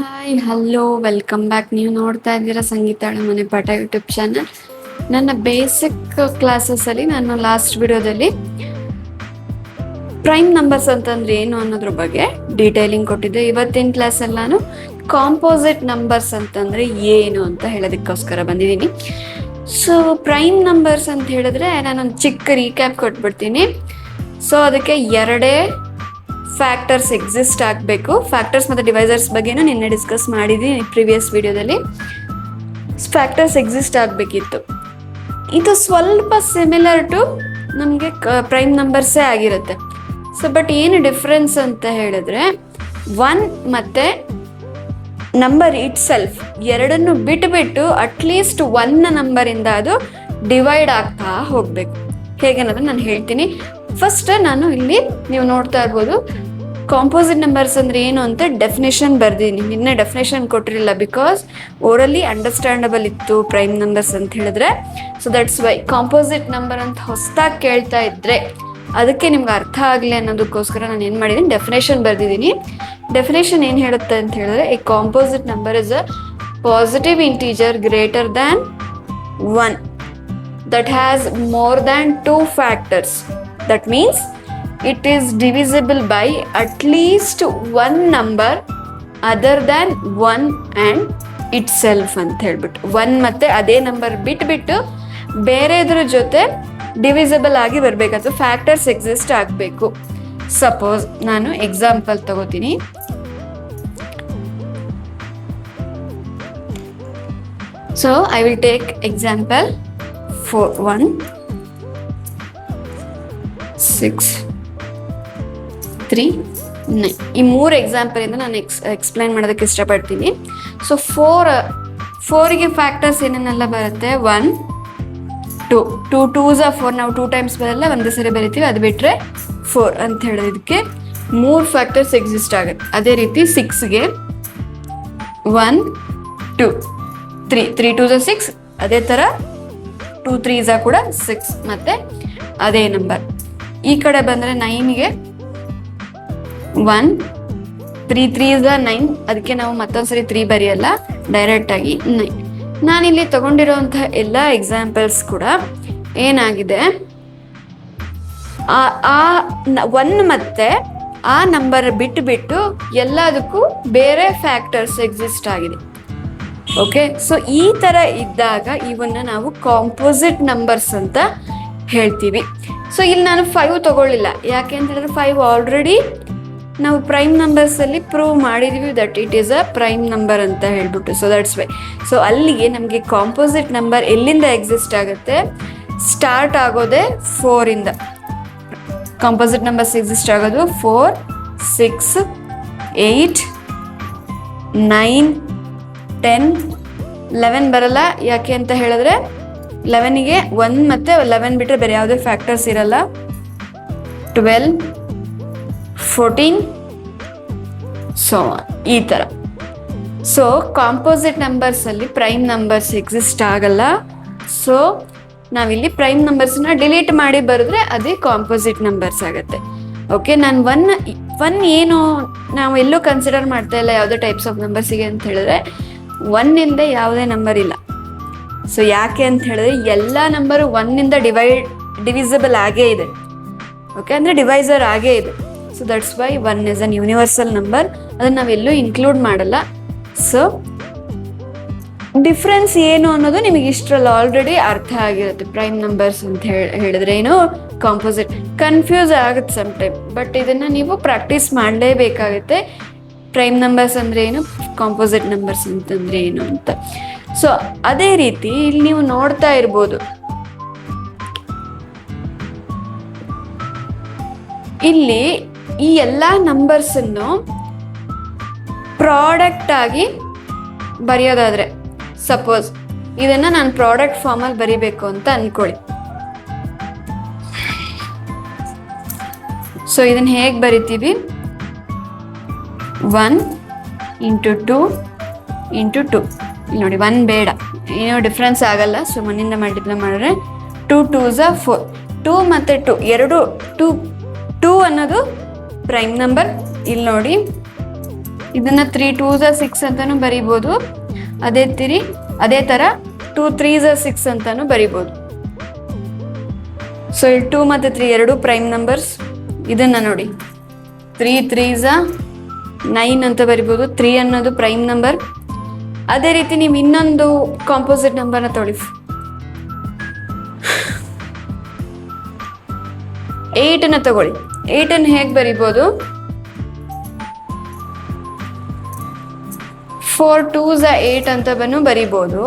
Hi hello welcome back. ನೀವು ನೋಡ್ತಾ ಇದ್ದೀರಾ ಸಂಗೀತ ಮನೆ ಪಾಠ ಯೂಟ್ಯೂಬ್ ಚಾನಲ್. ನನ್ನ ಬೇಸಿಕ್ ಕ್ಲಾಸಸ್ಸಲ್ಲಿ ನಾನು ಲಾಸ್ಟ್ ವಿಡಿಯೋದಲ್ಲಿ ಪ್ರೈಮ್ ನಂಬರ್ಸ್ ಅಂತಂದ್ರೆ ಏನು ಅನ್ನೋದ್ರ ಬಗ್ಗೆ ಡೀಟೇಲಿಂಗ್ ಕೊಟ್ಟಿದ್ದೆ. ಇವತ್ತಿನ ಕ್ಲಾಸಲ್ಲಿ ನಾನು ಕಾಂಪೋಸಿಟ್ ನಂಬರ್ಸ್ ಅಂತಂದ್ರೆ ಏನು ಅಂತ ಹೇಳೋದಕ್ಕೋಸ್ಕರ ಬಂದಿದ್ದೀನಿ. ಸೊ ಪ್ರೈಮ್ ನಂಬರ್ಸ್ ಅಂತ ಹೇಳಿದ್ರೆ ನಾನೊಂದು ಚಿಕ್ಕ ರೀಕ್ಯಾಪ್ ಕೊಟ್ಬಿಡ್ತೀನಿ. ಸೊ ಅದಕ್ಕೆ ಎರಡೇ ಫ್ಯಾಕ್ಟರ್ಸ್ ಎಕ್ಸಿಸ್ಟ್ ಆಗಬೇಕು. ಫ್ಯಾಕ್ಟರ್ಸ್ ಮತ್ತು ಡಿವೈಸರ್ಸ್ ಬಗ್ಗೆನೂ ನಿನ್ನೆ ಡಿಸ್ಕಸ್ ಮಾಡಿದ್ದೀನಿ ಪ್ರಿವಿಯಸ್ ವಿಡಿಯೋದಲ್ಲಿ. ಫ್ಯಾಕ್ಟರ್ಸ್ ಎಕ್ಸಿಸ್ಟ್ ಆಗಬೇಕಿತ್ತು. ಇದು ಸ್ವಲ್ಪ ಸಿಮಿಲರ್ ಟು ನಮಗೆ ಪ್ರೈಮ್ ನಂಬರ್ಸೇ ಆಗಿರುತ್ತೆ. ಸೊ ಬಟ್ ಏನು ಡಿಫ್ರೆನ್ಸ್ ಅಂತ ಹೇಳಿದ್ರೆ 1 ಮತ್ತು ನಂಬರ್ ಇಟ್ ಸೆಲ್ಫ್ ಎರಡನ್ನು ಬಿಟ್ಟು ಅಟ್ಲೀಸ್ಟ್ 1 ನಂಬರಿಂದ ಅದು ಡಿವೈಡ್ ಆಗ್ತಾ ಹೋಗಬೇಕು. ಹೇಗೆ ಅನ್ನೋದನ್ನ ನಾನು ಹೇಳ್ತೀನಿ. ಫಸ್ಟ್ ನಾನು ಇಲ್ಲಿ ನೀವು ನೋಡ್ತಾ ಇರ್ಬೋದು ಕಾಂಪೋಸಿಟ್ ನಂಬರ್ಸ್ ಅಂದ್ರೆ ಏನು ಅಂತ ಡೆಫಿನೇಷನ್ ಬರ್ದಿದ್ದೀನಿ. ನಿನ್ನೆ ಡೆಫಿನೇಷನ್ ಕೊಟ್ಟಿರಲಿಲ್ಲ ಬಿಕಾಸ್ ಓರಲಿ ಅಂಡರ್ಸ್ಟ್ಯಾಂಡಬಲ್ ಇತ್ತು ಪ್ರೈಮ್ ನಂಬರ್ಸ್ ಅಂತ ಹೇಳಿದ್ರೆ. So that's why composite number ಅಂತ ಹೊಸದಾಗಿ ಕೇಳ್ತಾ ಇದ್ರೆ ಅದಕ್ಕೆ ನಿಮ್ಗೆ ಅರ್ಥ ಆಗಲಿ ಅನ್ನೋದಕ್ಕೋಸ್ಕರ ನಾನು ಏನು ಮಾಡಿದ್ದೀನಿ, ಡೆಫಿನೇಷನ್ ಬರ್ದಿದ್ದೀನಿ. ಡೆಫಿನೇಷನ್ ಏನು ಹೇಳುತ್ತೆ ಅಂತ ಹೇಳಿದ್ರೆ A composite number is a positive integer greater than 1 that has more than 2 factors. That means it is divisible by at least 1 number other than 1 and itself ಅಂತ ಹೇಳ್ಬಿಟ್ಟು 1 ಮತ್ತೆ ಅದೇ ನಂಬರ್ ಬಿಟ್ಟು ಬೇರೆದ್ರ ಜೊತೆ ಡಿವಿಸಿಬಲ್ ಆಗಿ ಬರಬೇಕಾದ್ರೆ ಫ್ಯಾಕ್ಟರ್ಸ್ ಎಕ್ಸಿಸ್ಟ್ ಆಗಬೇಕು. Suppose ನಾನು ಎಕ್ಸಾಂಪಲ್ ತಗೋತೀನಿ. So I will take example 4 1 6 3 9 ಈ 3 ಎಕ್ಸಾಂಪಲಿಂದ ನಾನು ಎಕ್ಸ್ಪ್ಲೈನ್ ಮಾಡೋದಕ್ಕೆ ಇಷ್ಟಪಡ್ತೀನಿ. ಸೊ 4ಗೆ ಫ್ಯಾಕ್ಟರ್ಸ್ ಏನೇನೆಲ್ಲ ಬರುತ್ತೆ, 1 2 2 2s are 4. ನಾವು 2 times ಬರಲ್ಲ, ಒಂದೇ ಸರಿ ಬರಿತೀವಿ, ಅದು ಬಿಟ್ಟರೆ 4 ಅಂತ ಹೇಳೋದಕ್ಕೆ 3 ಫ್ಯಾಕ್ಟರ್ಸ್ ಎಕ್ಸಿಸ್ಟ್ ಆಗುತ್ತೆ. ಅದೇ ರೀತಿ 6ಗೆ 1 2 3 3 2s are 6. ಅದೇ ಥರ 2 3s are ಕೂಡ 6 ಮತ್ತೆ ಅದೇ ನಂಬರ್. ಈ ಕಡೆ ಬಂದರೆ 9ಗೆ 1 3 3s are 9. ಅದಕ್ಕೆ ನಾವು ಮತ್ತೊಂದ್ಸರಿ 3 ಬರೆಯಲ್ಲ, ಡೈರೆಕ್ಟಾಗಿ 9. ನಾನಿಲ್ಲಿ ತಗೊಂಡಿರೋಂಥ ಎಲ್ಲ ಎಕ್ಸಾಂಪಲ್ಸ್ ಕೂಡ ಏನಾಗಿದೆ, 1 ಮತ್ತೆ ಆ ನಂಬರ್ ಬಿಟ್ಟು ಎಲ್ಲದಕ್ಕೂ ಬೇರೆ ಫ್ಯಾಕ್ಟರ್ಸ್ ಎಕ್ಸಿಸ್ಟ್ ಆಗಿದೆ. ಓಕೆ, ಸೊ ಈ ಥರ ಇದ್ದಾಗ ಇವನ್ನ ನಾವು ಕಾಂಪೋಸಿಟ್ ನಂಬರ್ಸ್ ಅಂತ ಹೇಳ್ತೀವಿ. ಸೊ ಇಲ್ಲಿ ನಾನು 5 ತಗೊಳ್ಳಿಲ್ಲ, ಯಾಕೆ ಅಂತ ಹೇಳಿದ್ರೆ 5 ಆಲ್ರೆಡಿ ನಾವು ಪ್ರೈಮ್ ನಂಬರ್ಸಲ್ಲಿ ಪ್ರೂವ್ ಮಾಡಿದ್ದೀವಿ that it is a prime number ಅಂತ ಹೇಳ್ಬಿಟ್ಟು. So that's why. ಸೊ ಅಲ್ಲಿಗೆ ನಮಗೆ ಕಾಂಪೋಸಿಟ್ ನಂಬರ್ ಎಲ್ಲಿಂದ ಎಕ್ಸಿಸ್ಟ್ ಆಗುತ್ತೆ, ಸ್ಟಾರ್ಟ್ ಆಗೋದೇ 4ಇಂದ. ಕಾಂಪೋಸಿಟ್ ನಂಬರ್ಸ್ ಎಕ್ಸಿಸ್ಟ್ ಆಗೋದು 4 6 8 9 10 11 ಬರಲ್ಲ. ಯಾಕೆ ಅಂತ ಹೇಳಿದ್ರೆ 11ಗೆ 1 ಮತ್ತು 11 ಬಿಟ್ಟರೆ ಬೇರೆ ಯಾವುದೇ ಫ್ಯಾಕ್ಟರ್ಸ್ ಇರಲ್ಲ. 12 14 ಸೊ ಈ ಥರ. ಸೊ ಕಾಂಪೋಸಿಟ್ ನಂಬರ್ಸಲ್ಲಿ ಪ್ರೈಮ್ ನಂಬರ್ಸ್ ಎಕ್ಸಿಸ್ಟ್ ಆಗಲ್ಲ. ಸೊ ನಾವಿಲ್ಲಿ ಪ್ರೈಮ್ ನಂಬರ್ಸ್ನ ಡಿಲೀಟ್ ಮಾಡಿ ಬರೆದ್ರೆ ಅದೇ ಕಾಂಪೋಸಿಟ್ ನಂಬರ್ಸ್ ಆಗುತ್ತೆ. ಓಕೆ, ನಾನು ಒನ್ ಏನು ನಾವು ಎಲ್ಲೂ ಕನ್ಸಿಡರ್ ಮಾಡ್ತಾ ಇಲ್ಲ ಯಾವುದೇ ಟೈಪ್ಸ್ ಆಫ್ ನಂಬರ್ಸಿಗೆ ಅಂತ ಹೇಳಿದ್ರೆ 1ಇಂದ ಯಾವುದೇ ನಂಬರ್ ಇಲ್ಲ. ಸೊ ಯಾಕೆ ಅಂತ ಹೇಳಿದ್ರೆ ಎಲ್ಲ ನಂಬರು 1ಇಂದ ಡಿವಿಸಿಬಲ್ ಆಗೇ ಇದೆ. ಓಕೆ, ಅಂದರೆ ಡಿವೈಸರ್ ಆಗೇ ಇದೆ. So that's why 1 is an universal number. ಅದನ್ನು ನಾವೆಲ್ಲೂ ಇನ್ಕ್ಲೂಡ್ ಮಾಡಲ್ಲ. ಸೊ ಡಿಫ್ರೆನ್ಸ್ ಏನು ಅನ್ನೋದು ನಿಮಗೆ ಇಷ್ಟರಲ್ಲಿ ಆಲ್ರೆಡಿ ಅರ್ಥ ಆಗಿರುತ್ತೆ. ಪ್ರೈಮ್ ನಂಬರ್ಸ್ ಅಂತ ಹೇಳಿದ್ರೆ ಏನು, ಕಾಂಪೋಸಿಟ್. ಕನ್ಫ್ಯೂಸ್ ಆಗುತ್ತೆ ಸಮ್ ಟೈಮ್, ಬಟ್ ಇದನ್ನು ನೀವು ಪ್ರಾಕ್ಟೀಸ್ ಮಾಡಲೇಬೇಕಾಗುತ್ತೆ. ಪ್ರೈಮ್ ನಂಬರ್ಸ್ ಅಂದರೆ ಏನು, ಕಾಂಪೋಸಿಟ್ ನಂಬರ್ಸ್ ಅಂತಂದರೆ ಏನು ಅಂತ. ಸೊ ಅದೇ ರೀತಿ ಇಲ್ಲಿ ನೀವು ನೋಡ್ತಾ ಇರ್ಬೋದು, ಇಲ್ಲಿ ಈ ಎಲ್ಲ ನಂಬರ್ಸನ್ನು ಪ್ರಾಡಕ್ಟ್ ಆಗಿ ಬರೆಯೋದಾದ್ರೆ, ಸಪೋಸ್ ಇದನ್ನು ನಾನು ಪ್ರಾಡಕ್ಟ್ ಫಾರ್ಮಲ್ಲಿ ಬರಿಬೇಕು ಅಂತ ಅಂದ್ಕೊಳ್ಳಿ. ಸೊ ಇದನ್ನು ಹೇಗೆ ಬರಿತೀವಿ, 1 × 2 × 2. ಇಲ್ಲಿ ನೋಡಿ 1 ಬೇಡ, ಏನೋ ಡಿಫ್ರೆನ್ಸ್ ಆಗಲ್ಲ. ಸೊ 1ಇಂದ ಮಲ್ಟಿಪ್ಲೈ ಮಾಡಿದ್ರೆ 2 2s are 4. 2 ಮತ್ತು 2 ಎರಡು 2 ಅನ್ನೋದು ಪ್ರೈಮ್ ನಂಬರ್. ಇಲ್ಲಿ ನೋಡಿ ಇದನ್ನ 3 2s 6 ಅಂತಾನು ಬರಿಬೋದು. ಅದೇ ತರ 2 3s 6 ಅಂತಾನು ಬರಿಬೋದು. ಸೊ ಇಲ್ಲಿ 2 ಮತ್ತು 3 ಎರಡು ಪ್ರೈಮ್ ನಂಬರ್ಸ್. ಇದನ್ನ ನೋಡಿ 3 3s 9 ಅಂತ ಬರಿಬೋದು. 3 ಅನ್ನೋದು ಪ್ರೈಮ್ ನಂಬರ್. ಅದೇ ರೀತಿ ನೀವು ಇನ್ನೊಂದು ಕಾಂಪೋಸಿಟ್ ನಂಬರ್ನ ತೊಗೊಳ್ಳಿ, 8ನ ತಗೊಳ್ಳಿ. 8ನ್ನು ಹೇಗೆ ಬರಿಬೋದು? 4 2s 8 ಅಂತ ಬರಿಬೋದು.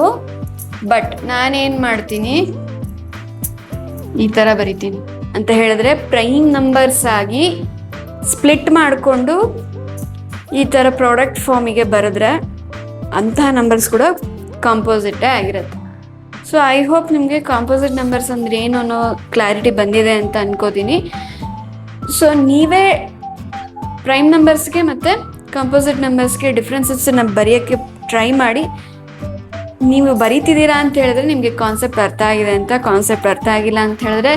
ಬಟ್ ನಾನೇನ್ ಮಾಡ್ತೀನಿ, ಈ ತರ ಬರಿತೀನಿ ಅಂತ ಹೇಳಿದ್ರೆ ಪ್ರೈಮ್ ನಂಬರ್ಸ್ ಆಗಿ ಸ್ಪ್ಲಿಟ್ ಮಾಡಿಕೊಂಡು ಈ ತರ ಪ್ರಾಡಕ್ಟ್ ಫಾರ್ಮಿಗೆ ಬರೆದ್ರೆ ಅಂತಹ ನಂಬರ್ಸ್ ಕೂಡ ಕಾಂಪೋಸಿಟೇ ಆಗಿರುತ್ತೆ. ಸೊ ಐ ಹೋಪ್ ನಿಮಗೆ ಕಾಂಪೋಸಿಟ್ ನಂಬರ್ಸ್ ಅಂದ್ರೆ ಏನು ಅನ್ನೋ ಕ್ಲಾರಿಟಿ ಬಂದಿದೆ ಅಂತ ಅನ್ಕೋತೀನಿ. ಸೊ ನೀವೇ ಪ್ರೈಮ್ ನಂಬರ್ಸ್ಗೆ ಮತ್ತು ಕಾಂಪೋಸಿಟ್ ನಂಬರ್ಸ್ಗೆ ಡಿಫ್ರೆನ್ಸಸ್ನ ಬರೆಯೋಕ್ಕೆ ಟ್ರೈ ಮಾಡಿ. ನೀವು ಬರೀತಿದ್ದೀರಾ ಅಂತ ಹೇಳಿದ್ರೆ ನಿಮಗೆ ಕಾನ್ಸೆಪ್ಟ್ ಅರ್ಥ ಆಗಿದೆ ಅಂತ. ಕಾನ್ಸೆಪ್ಟ್ ಅರ್ಥ ಆಗಿಲ್ಲ ಅಂತ ಹೇಳಿದ್ರೆ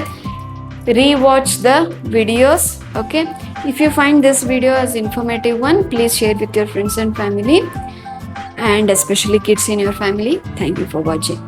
re-watch the videos. Okay, if you find this video as informative one, please share with your friends and family, and especially kids in your family. Thank you for watching.